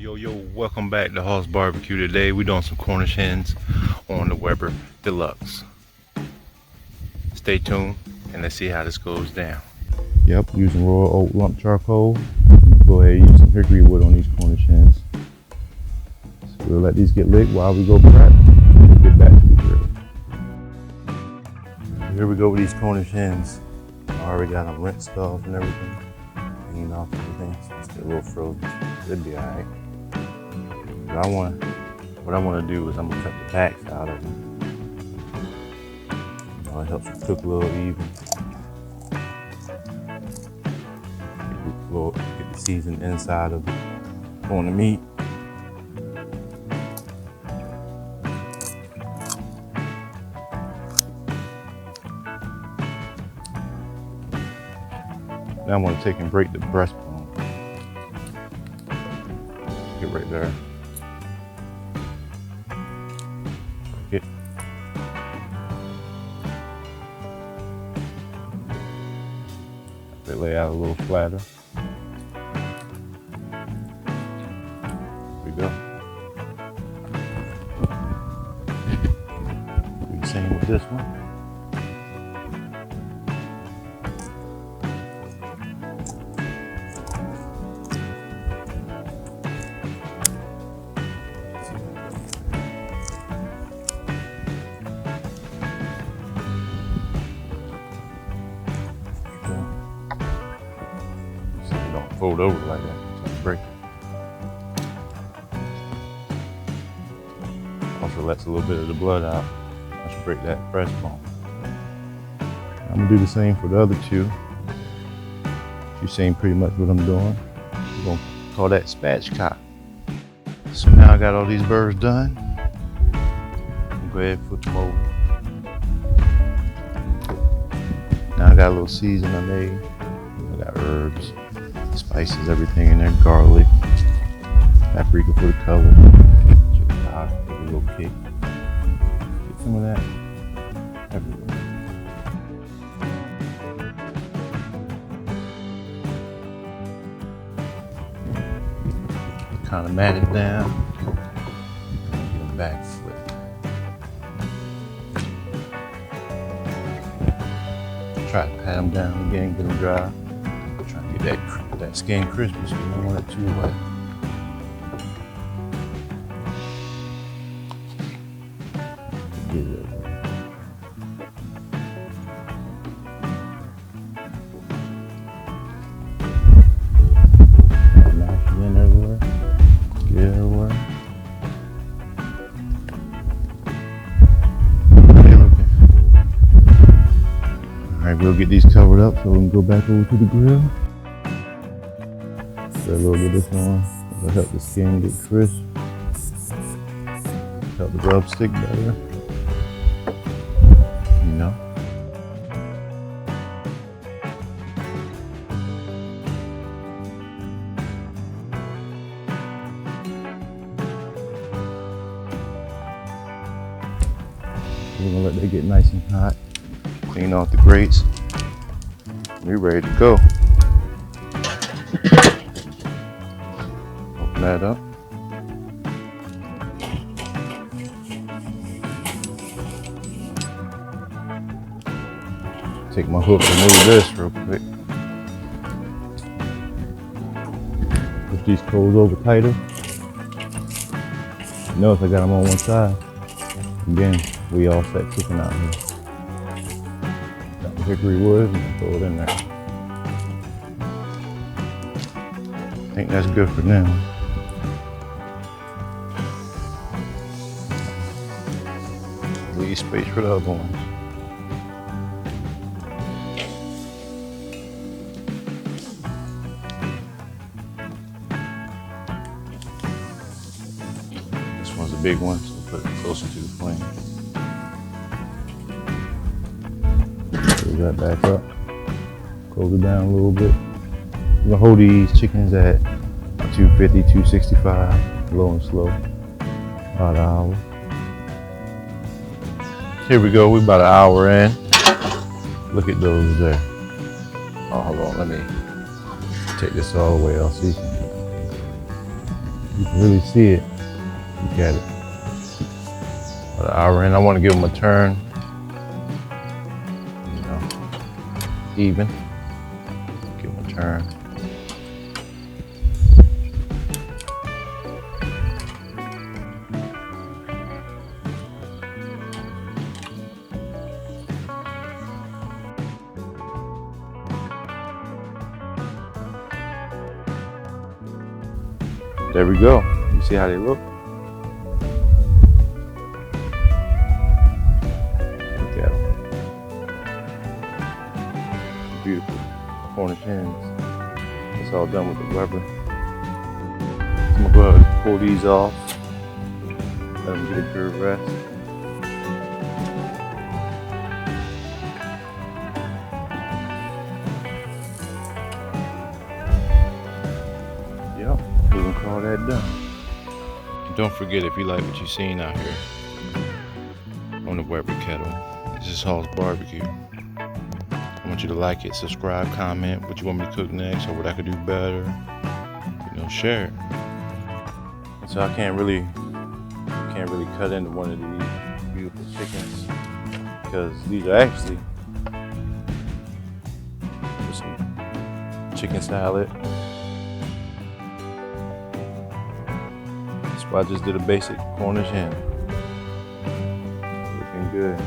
Yo, welcome back to HauseBBQ. Today we doing some Cornish hens on the Weber Deluxe. Stay tuned and let's see how this goes down. Yep, using raw oak lump charcoal. Go ahead and use some hickory wood on these Cornish hens. So we'll let these get lit while we go prep. We'll get back to the grill. Here we go with these Cornish hens. I already got them rinsed off and everything. Cleaned off everything, so it's still a little frozen. It'll be alright. What I want to do is I'm gonna cut the backs out of them. It helps them cook a little even. Get the seasoned inside of it on the meat. Now I'm gonna take and break the breastbone. Get right there. Get. They lay out a little flatter. There we go. Do the same with this one. Fold over like that, so break it. Also lets a little bit of the blood out. I should break that breastbone. I'm gonna do the same for the other two. You've seen pretty much what I'm doing. We're gonna call that spatchcock. So now I got all these birds done. Go ahead and flip them over. Now I got a little season I made. I got herbs, spices, everything in there, garlic, paprika for the color, chicken powder for a little kick. Get some of that everywhere. Kind of mat it down, get them back flipped. Try to pat them down again, get them dry. Trying to get that skin crispy, so you don't want it too wet. Get it everywhere. Mash it in everywhere. Get it everywhere. Okay, looking. Alright, we'll get these covered up so we can go back over to the grill. Put a little bit of this on. It'll help the skin get crisp. Help the rub stick better. You know. We're gonna let that get nice and hot. Clean off the grates. We're ready to go. Open that up. Take my hook and move this real quick. Push these coals over tighter. Notice I got them on one side. Again, we all set cooking out here. Got the hickory wood and throw it in there. I think that's good for now. Leave space for the other ones. This one's a big one, so put it closer to the flame. Close that back up. Close it down a little bit. We're gonna hold these chickens at 250, 265, low and slow, about an hour. Here we go, we're about an hour in. Look at those there. Oh, hold on, let me take this all the way off. See, You can really see it. Look at it. About an hour in, I want to give them a turn. You know, even. Give them a turn. There we go. You see how they look? Look at them. Beautiful Cornish hens. It's all done with the Weber. I'm gonna go ahead and pull these off. Let them get a good rest. Yep. We can call that done. And don't forget, if you like what you've seen out here on the Weber kettle, this is HauseBBQ. I want you to like it, subscribe, comment what you want me to cook next or what I could do better. You know, share it. And so I can't really cut into one of these beautiful chickens because these are actually some chicken salad. I just did a basic Cornish hen. Looking good.